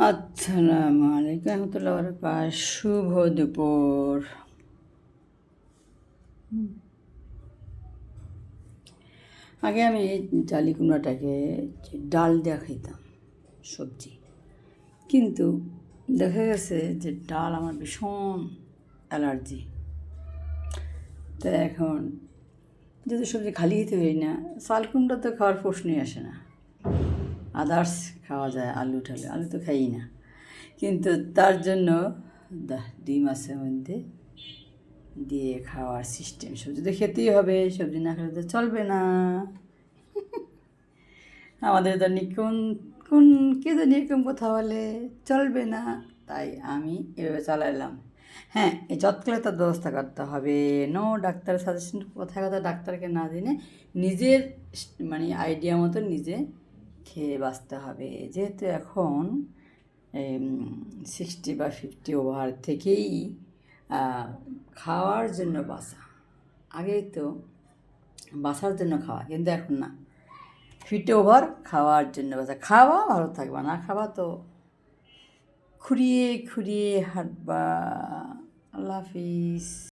আসসালামু আলাইকুম রহমতুল্লাহ বরকাত। শুভ দুপুর। আগে আমি জালি কুমড়াটাকে ডাল দিয়ে খাইতাম সবজি, কিন্তু দেখা গেছে যে ডাল আমার ভীষণ অ্যালার্জি। তো এখন যেহেতু সবজি খালি খেতে হই না, চাল কুমড়া তো খাওয়ার প্রশ্নই আসে না। আদার্স খাওয়া যায়, আলু ঠালু, আলু তো খাই না, কিন্তু তার জন্য ডিম মাছের মধ্যে দিয়ে খাওয়ার সিস্টেম। সবজি তো খেতেই হবে, সবজি না খেলে তো চলবে না। আমাদের তো কোন কোন কে জানি এরকম কথা বলে, চলবে না, তাই আমি এভাবে চালাইলাম। হ্যাঁ, এই যৎকালে তার ব্যবস্থা করতে হবে। নো ডাক্তার সাজেশন, কথায় কথা ডাক্তারকে না জেনে নিজের মানে আইডিয়া মতো নিজে খেয়ে বাঁচতে হবে। যেহেতু এখন 60 বা 50 ওভার থেকেই খাওয়ার জন্য বাঁচা। আগেই তো বাঁচার জন্য খাওয়া, কিন্তু এখন না, 50 ওভার খাওয়ার জন্য বাঁচা। খাওয়া ভালো থাকবা, না খাওয়া তো খুঁড়িয়ে খুঁড়িয়ে হাঁটবা। আল্লাহ হাফিজ।